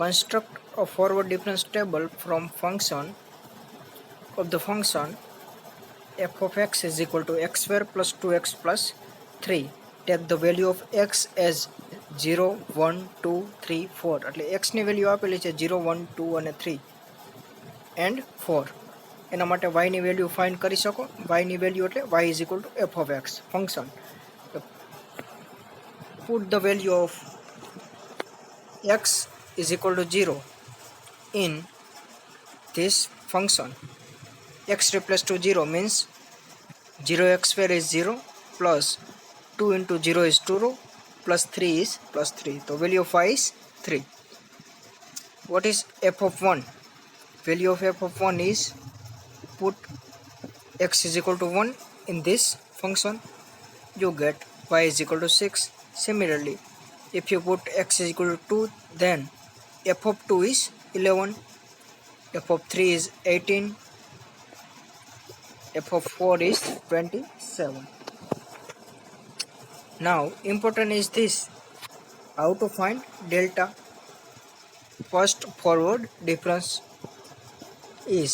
Construct a forward difference table from function of the function f of x is equal to x square plus 2x plus 3. Take the value of x as 0, 1, 2, 3, 4. એટલે x ની value આપેલી છે 0, 1, 2 અને 3 and 4. એના માટે y ની value find કરી શકો. y ની વેલ્યુ એટલે y is equal to f of x function. Put the value of x is equal to 0 in this function. X replaced to 0 means 0x square is 0 plus 2 into 0 is 2 plus 3 is plus 3. So value of y is 3. What is f of 1? Value of f of 1 is, put x is equal to 1 in this function, you get y is equal to 6. Similarly, if you put x is equal to 2, then f of 2 is 11, f of 3 is 18, f of 4 is 27. Now important is this, how to find delta. First forward difference is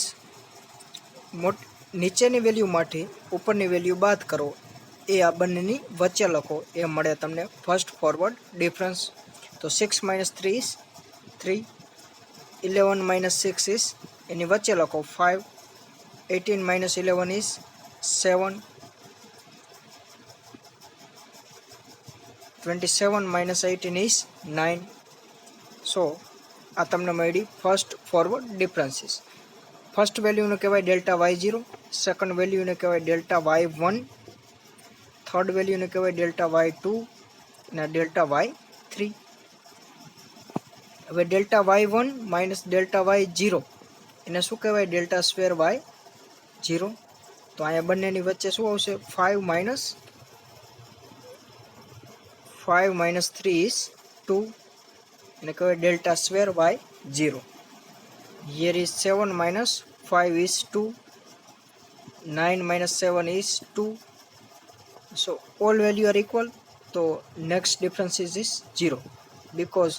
નીચેની value માથી ઉપરની value બાદ કરો, એ આ બંનેની વચ્ચે લખો, એ મળે તમને ફર્સ્ટ ફોરવર્ડ ડિફરન્સ. તો 6 - 3 is 3, 11 - 6 is એની વચ્ચે લખો 5, 18 - 11 is 7, 27 - 18 is 9. So આ તમને મળી ફર્સ્ટ ફોરવર્ડ ડિફરન્સીસ. ફર્સ્ટ વેલ્યુને કહેવાય ડેલ્ટા y0, સેકન્ડ વેલ્યુને કહેવાય ડેલ્ટા y1, થર્ડ વેલ્યુને કહેવાય ડેલ્ટા y2 અને ડેલ્ટા y3. હવે delta y1 minus delta y0 એને શું કહેવાય? Delta square y0. તો અહીંયા બંનેની વચ્ચે શું આવશે? 5 - 3 is 2, એને કહેવાય delta square y0. Here is 7 - 5 is 2, 9 - 7 is 2. So all value are equal. So next difference is 0, because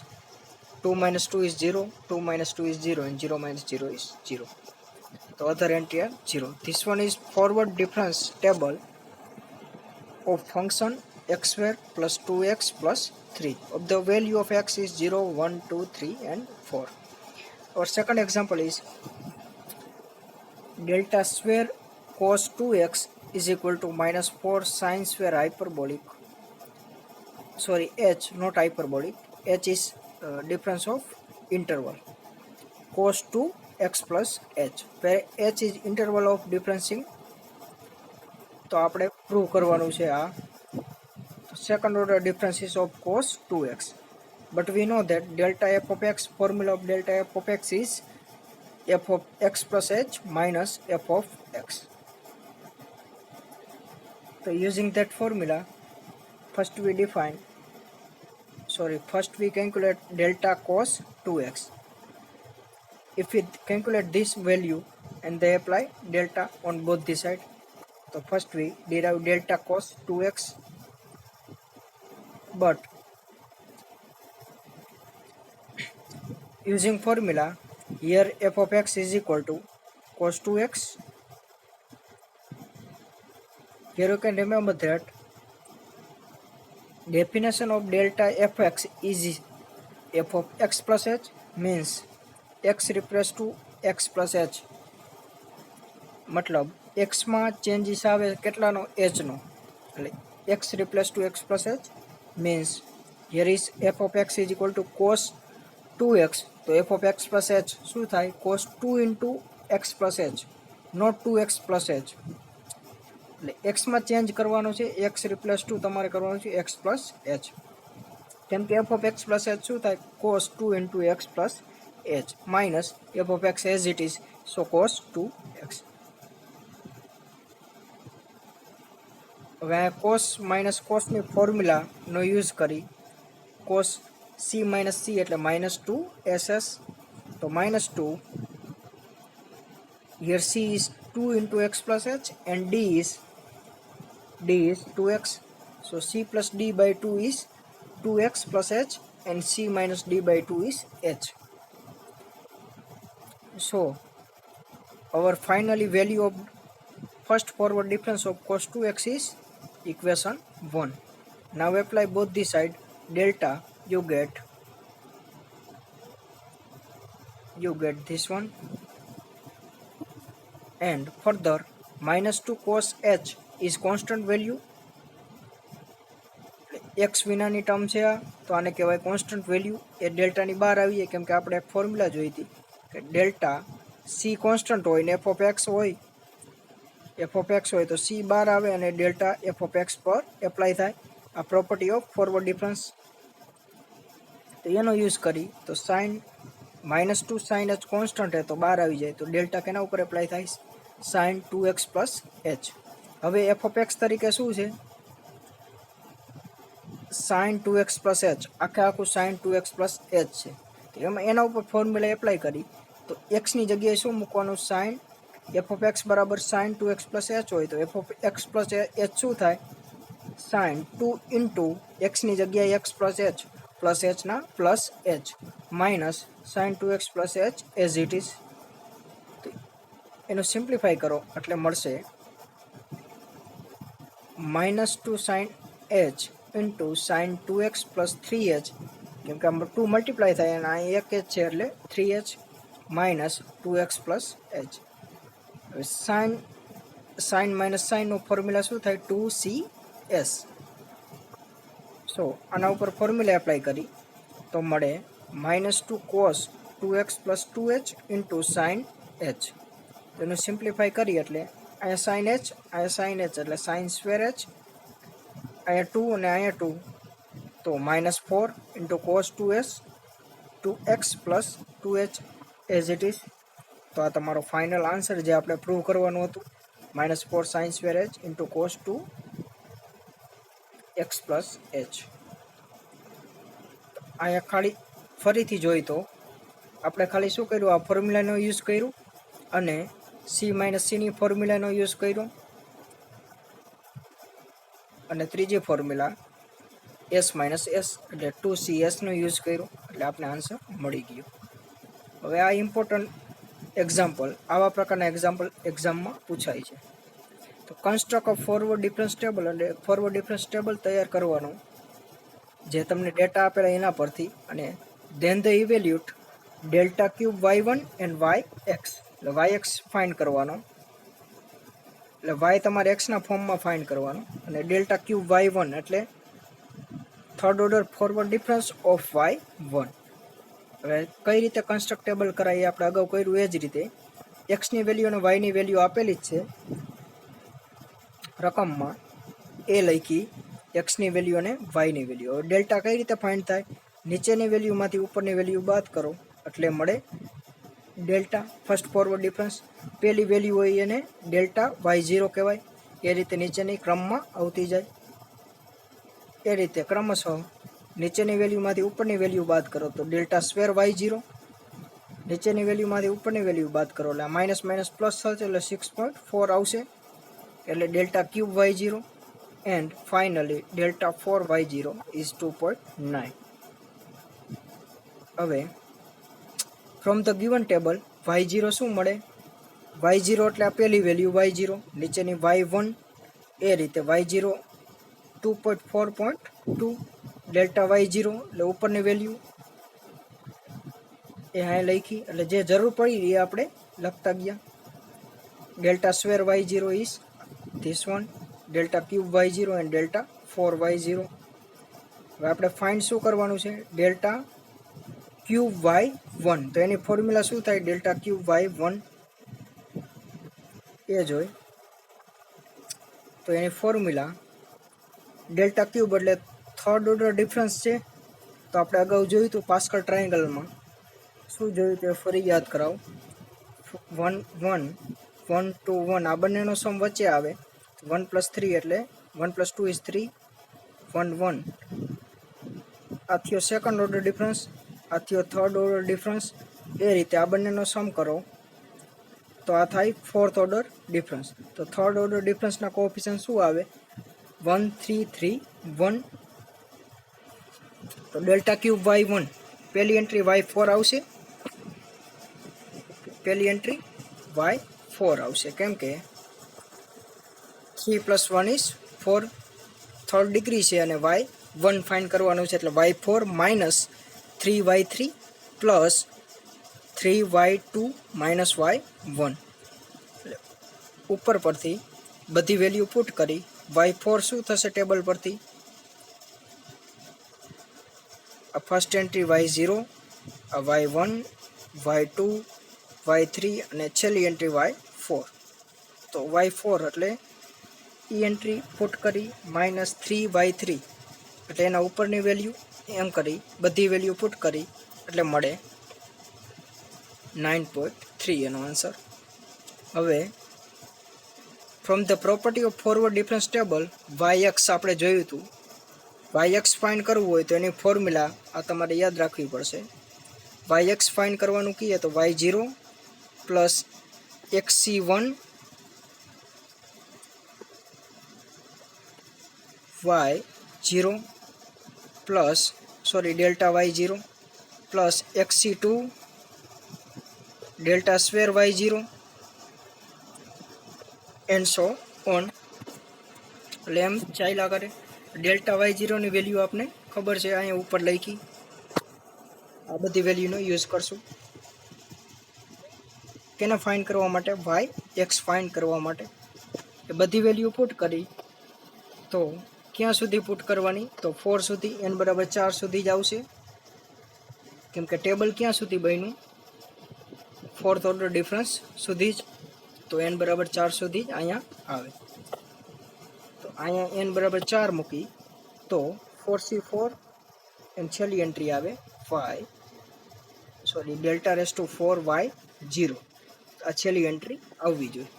2 - 2 is 0, 2 - 2 is 0, and 0 - 0 is 0. The other entry are 0. This one is forward difference table of function x square plus 2x plus 3. Of the value of x is 0, 1, 2, 3 and 4. Our second example is delta square cos 2x is equal to -4 sin square hyperbolic. Sorry, h, not hyperbolic. H is difference of interval. Cos 2x plus h, where h is interval of differencing. તો આપણે prove કરવાનું છે આ second order differences of cos 2x. But we know that delta f of x, formula of delta f of x is f of x plus h minus f of x. So using that formula, first we calculate delta cos 2x. If we calculate this value and they apply delta on both the side, so first we derive delta cos 2x, but using formula, here f of x is equal to cos 2x. Here you can remember that definition of delta fx is f of x plus h, means x replaced to x plus h. मतलब x માં changes આવે કેટલાનો? h નો. એટલે x replaced to x plus h means here is f of x is equal to cos 2x. તો f of x plus h શું થાય? cos 2 into x plus h, not 2x plus h. એટલે x માં change કરવાનો છે, x replace to તમારે કરવાનું છે x plus h. કેમ કે f of x plus h શું થાય? cos 2 into x plus h minus f of x as it is, so cos 2x. હવે cos minus cos ની ફોર્મ્યુલાનો યુઝ કરી cos c minus c એટલે -2 ss. તો -2, here c is 2 into x plus h and d is 2x. So c plus d by 2 is 2x plus h and c minus d by 2 is h. So our finally value of first forward difference of cos 2x is equation 1. Now apply both the side delta, you get this one, and further minus 2 cos h is constant value. x વિનાની term છે આ, તો આને કહેવાય constant value. એ ડેલ્ટાની બહાર આવી જાય કેમ કે આપણે એક ફોર્મ્યુલા જોઈ હતી કે ડેલ્ટા સી કોન્સ્ટન્ટ હોય ને એફ ઓફ એક્સ હોય તો સી બહાર આવે અને ડેલ્ટા એફ ઓફ એક્સ પર એપ્લાય થાય. આ પ્રોપર્ટી ઓફ ફોરવર્ડ ડિફરન્સ, તો એનો યુઝ કરી તો સાઇન -2 સાઇન એચ કોન્સ્ટન્ટ હે તો બહાર આવી જાય, તો ડેલ્ટા કેના ઉપર એપ્લાય થાય? Sine 2x plus H. હવે એફ ઓફ એક્સ તરીકે શું છે? સાઇન 2x પ્લસ એચ, આખું સાઇન 2x પ્લસ એચ છે. તો એમાં એના ઉપર ફોર્મ્યુલા એપ્લાય કરી તો એક્સની જગ્યાએ શું મૂકવાનું? સાઇન એફ ઓફ એક્સ બરાબર સાઇન 2x પ્લસ એચ હોય તો f of x plus h શું થાય? સાઇન 2 ઇન્ટુ એક્સની જગ્યાએ એક્સ પ્લસ એચના plus h minus sine 2x plus h as it is. એનું સિમ્પ્લિફાય કરો એટલે મળશે -2 sine h into sine 2x plus 3h, કેમ કે આમાં 2 મલ્ટીપ્લાય થાય અને અહીં 1 h છે એટલે 3h minus 2x plus H. હવે સાઇન માઇનસ સાઇનનું ફોર્મ્યુલા શું થાય? 2cs. સો આના ઉપર ફોર્મ્યુલા એપ્લાય કરી તો મળે -2 cos 2x plus 2h into sign h. તેનું સિમ્પ્લિફાય કરી એટલે અહીંયા સાઇન h, અહીંયા સાઇન h એટલે સાઇન સ્ક્વેર h, અહીંયા 2 અને અહીંયા 2, તો -4 into cos 2x plus 2h as it is. તો આ તમારો ફાઇનલ આન્સર જે આપણે પ્રૂવ કરવાનું હતું, -4 sine square h into cos 2x plus h. અહીંયા ખાલી ફરીથી જોઈ તો આપણે ખાલી શું કર્યું? આ ફોર્મ્યુલાનો યુઝ કર્યું અને સી માઇનસ સીની ફોર્મ્યુલાનો યુઝ કર્યો અને ત્રીજી ફોર્મ્યુલા એસ માઇનસ એસ એટલે 2cs નો યુઝ કર્યો એટલે આપણે આન્સર મળી ગયો. હવે આ ઇમ્પોર્ટન્ટ એક્ઝામ્પલ, આવા પ્રકારના એક્ઝામ્પલ એક્ઝામમાં પૂછાય છે. તો construct of forward difference table, એટલે ફોરવર્ડ ડિફરન્સ ટેબલ તૈયાર કરવાનું જે તમને ડેટા આપેલા એના પરથી, અને then the evaluate delta cube y1 and yx, એટલે yx ફાઇન્ડ કરવાનો, એટલે y તમારે એક્સના ફોર્મમાં ફાઇન્ડ કરવાનો, અને ડેલ્ટા ક્યુબ y1 એટલે third order forward difference of y1. હવે કઈ રીતે કન્સ્ટ્રક્ટેબલ કરાય એ આપણે અગાઉ કર્યું એ જ રીતે એક્સની વેલ્યુ અને વાયની વેલ્યુ આપેલી જ છે રકમમાં, એ લખી એક્સની વેલ્યુ અને વાયની વેલ્યુ. હવે ડેલ્ટા કઈ રીતે ફાઇન્ડ થાય? નીચેની વેલ્યુમાંથી ઉપરની વેલ્યુ બાદ કરો એટલે મળે ડેલ્ટા ફર્સ્ટ ફોરવર્ડ ડિફરન્સ. પહેલી વેલ્યુ હોય એને ડેલ્ટા y0 કહેવાય. એ રીતે નીચેની ક્રમમાં આવતી જાય. એ રીતે ક્રમશઃ નીચેની વેલ્યુમાંથી ઉપરની વેલ્યુ બાદ કરો તો ડેલ્ટા સ્ક્વેર y0, નીચેની વેલ્યુમાંથી ઉપરની વેલ્યુ બાદ કરો એટલે માઇનસ માઇનસ પ્લસ થશે એટલે 6.4 આવશે, એટલે delta cube y0 and finally delta 4y0 is 2.9. હવે from the given table y0 શું મળે? y0 એટલે આ પહેલી વેલ્યુ y0, નીચેની y1, એ રીતે y0 2.4.2 ડેલ્ટા y0 એટલે ઉપરની વેલ્યુ એ અહીં લખી, એટલે જે જરૂર પડી એ આપણે લખતા ગયા. Delta square y0 is this one, delta cube y0 and delta 4y0. હવે આપણે ફાઇન્ડ શું કરવાનું છે? ડેલ્ટા ક્યુબ y1, તો એની ફોર્મ્યુલા શું થાય? ડેલ્ટા ક્યુબ y1 એ જ હોય. તો એની ફોર્મ્યુલા ડેલ્ટા ક્યુબ એટલે થર્ડ ઓર્ડર ડિફરન્સ છે. તો આપણે અગાઉ જોયું હતું પાસ્કલ ટ્રાયેંગલમાં, શું જોયું તે ફરી યાદ કરાવો. 1 1 1 2 1 આ બંનેનો સમ વચ્ચે આવે, 1 + 3 એટલે 1 + 2 = 3, 1 1 આ થયો સેકન્ડ ઓર્ડર ડિફરન્સ, આ થયો થર્ડ ઓર્ડર ડિફરન્સ. એ રીતે આ બંનેનો સમ કરો તો આ થાય ફોર્થ ઓર્ડર ડિફરન્સ. તો થર્ડ ઓર્ડર ડિફરન્સના કોએફિશિયન્ટ શું આવે? 1 3 3 1. તો ડેલ્ટા ક્યુબ y1 પહેલી એન્ટ્રી y4 આવશે, પહેલી એન્ટ્રી y4 આવશે, કેમ કે 3 + 1 ઇઝ 4 થર્ડ ડિગ્રી છે અને y1 ફાઇન્ડ કરવાનું છે, એટલે y4 - 3y3 plus 3y2 - y1. ઉપર પરથી બધી વેલ્યુ પુટ કરી y4 શું થશે ટેબલ પરથી, આ ફર્સ્ટ એન્ટ્રી y0, આ y1, y2, y3 અને છેલ્લી એન્ટ્રી y4. તો y4 એટલે એ એન્ટ્રી પુટ કરી -3y3 એટલે એના ઉપરની વેલ્યુ એમ કરી બધી વેલ્યુ પુટ કરી એટલે મળે 9.3 એનો આન્સર. હવે from the property of forward difference table yx આપણે જોયું હતું, yx ફાઇન્ડ કરવું હોય તો એની ફોર્મ્યુલા આ તમારે યાદ રાખવી પડશે. yx ફાઇન્ડ કરવાનું કહીએ તો y0 plus xc1 y0 plus delta y0 plus xc2 delta square y0 and so on. એટલે એમ ચાલ્યા કરે. ડેલ્ટા y0 ની વેલ્યુ આપને ખબર છે, અહીંયા ઉપર લખી, આ બધી વેલ્યુનો યુઝ કરશું કેને ફાઇન્ડ કરવા માટે, yx ફાઇન્ડ કરવા માટે. એ બધી વેલ્યુ પુટ કરી તો ક્યાં સુધી પુટ કરવાની, તો 4 સુધી, n બરાબર 4 સુધી જ આવશે, કેમ કે ટેબલ ક્યાં સુધી બન્યું, ફોર્થ ઓર્ડર ડિફરન્સ સુધી જ, તો n બરાબર 4 સુધી જ અહીંયા આવે. તો અહીંયા n બરાબર 4 મૂકી તો 4c4 એન્ડ છેલ્લી એન્ટ્રી આવે ડેલ્ટા રેસ ટુ 4y0. આ છેલ્લી એન્ટ્રી આવવી જોઈએ.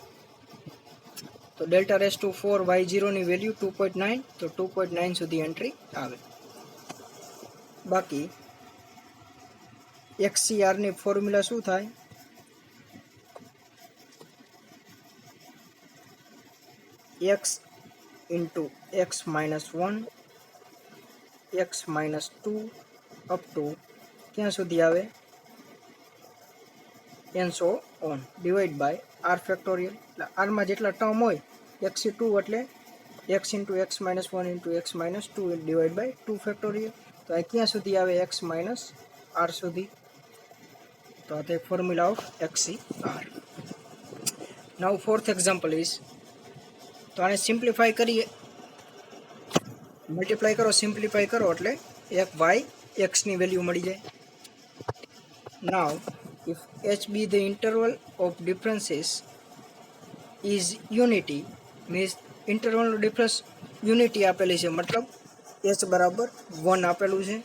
તો ડેલ્ટા રેસ ટુ 4y0 ની વેલ્યુ 2.9, તો 2.9 સુધી એન્ટ્રી આવે. બાકી XCR ની ફોર્મ્યુલા શું થાય, x into x minus 1 x minus 2 up to ક્યાં સુધી આવે, and so on, divide by r factorial. એટલે આરમાં જેટલા ટર્મ હોય xc2 એટલે x into x minus 1 into x minus 2 divide by 2 factorial. તો આ ક્યાં સુધી આવે, x minus r સુધી. તો આ તે formula of XCR. Now fourth example is, તો આને સિમ્પ્લિફાઈ કરીએ, મલ્ટીપ્લાય કરો, સિમ્પ્લિફાઈ કરો એટલે એક yx ની વેલ્યુ મળી જાય. નાવ if h be the interval of differences is unity, means ઇન્ટરવલનો ડિફરન્સ યુનિટી આપેલી છે, મતલબ h બરાબર 1 આપેલું છે,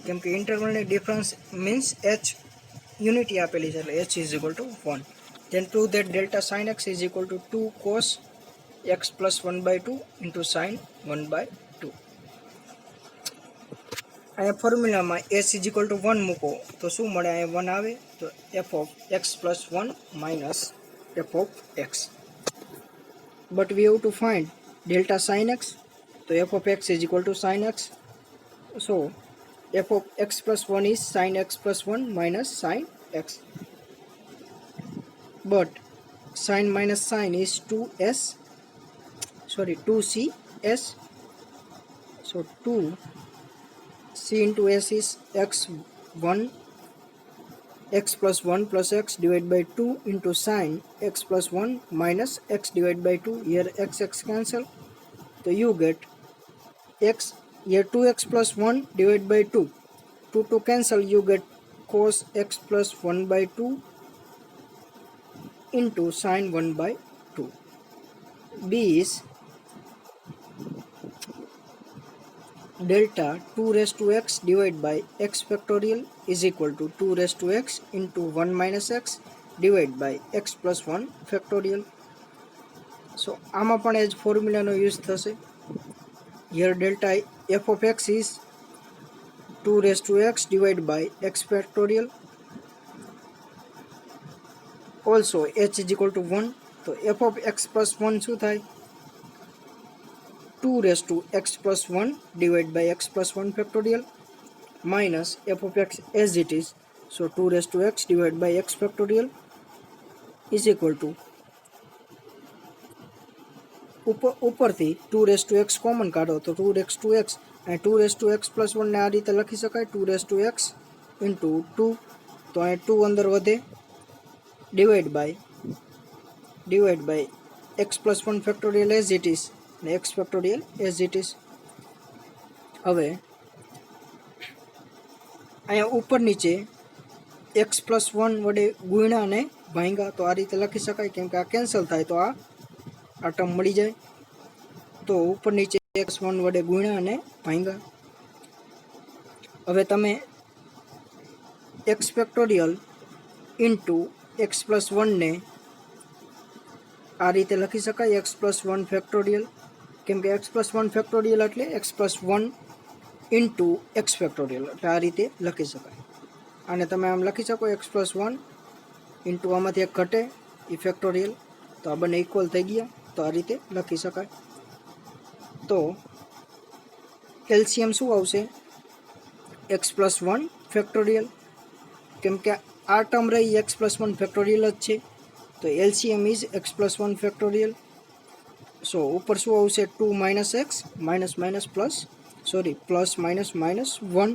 કેમ કે ઇન્ટરવલની ડિફરન્સ મીન્સ h યુનિટી આપેલી છે, એટલે h is equal to 1. then prove that delta sin x is equal to 2 cos x plus 1/2 into sin 1/2. અહીંયા ફોર્મ્યુલામાં h is equal to 1 મૂકો તો શું મળે, અહીંયા 1 આવે તો f of x plus 1 minus f of x. but we have to find delta sin x, so f of x is equal to sin x, so f of x plus 1 is sin x plus 1 minus sin x, but sin minus sin is 2cs, so 2c into s is x1 x plus 1 plus x divided by 2 into sin x plus 1 minus x divided by 2. Here x cancel, so you get x, here 2x plus 1 divided by 2, 2 to cancel, you get cos x plus 1/2 into sin 1/2. B is delta 2 raised to x divided by x factorial is equal to 2 raised to x into 1 minus x divided by x plus 1 factorial. So આમાં પણ એ જ ફોર્મ્યુલાનો use થશે. Here delta f of x is 2 raised to x divided by x factorial. Also h is equal to 1, so f of x plus 1 શું થાય, 2 raised to x plus 1 divided by x plus 1 factorial minus f of x as it is, so 2 raised to x divided by x factorial is equal to ઉપરથી 2x common કાઢો તો 2x અને 2x+1 ને આ રીતે લખી શકાય 2x into 2 તો અહીં 2 અંદર વધે divide by x+1 factorial as it is અને x factorial as it is. હવે અહીંયા ઉપર નીચે x+1 વડે ગુણ્યા અને ભાંગ્યા તો આ રીતે લખી શકાય, કેમ કે આ કેન્સલ થાય તો આ ટર્મ મળી જાય. તો ઉપર નીચે x1 વડે ગુણ્યા અને ભાંગ્યા. હવે તમે x ફેક્ટોરિયલ ઇન્ટુ x+1 ને આ રીતે લખી શકાય x+1 ફેક્ટોરિયલ, કેમ કે x+1 ફેક્ટોરિયલ એટલે x+1 ઇન્ટુ x ફેક્ટોરિયલ એટલે આ રીતે લખી શકાય. અને તમે આમ લખી શકો x+1 ઇન્ટુ આમાંથી એક ઘટે એ ફેક્ટોરિયલ તો આ બંને ઇક્વલ થઈ ગયા તો આ રીતે લખી શકાય. તો એલસીએમ શું આવશે x+1 ફેક્ટોરિયલ, કેમ કે આ ટર્મ રહી x+1 ફેક્ટોરિયલ જ છે તો એલસીએમ ઇઝ x+1 ફેક્ટોરિયલ. સો ઉપર શું આવશે 2 - x plus minus 1.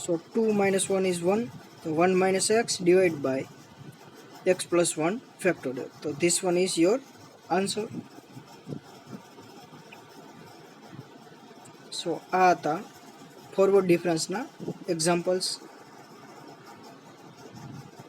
So 2 - 1 is 1, so 1 - x divided by x+1 factorial. So this one is your answer. So આ હતા ફોરવર્ડ ડિફરન્સના એક્ઝામ્પલ્સ.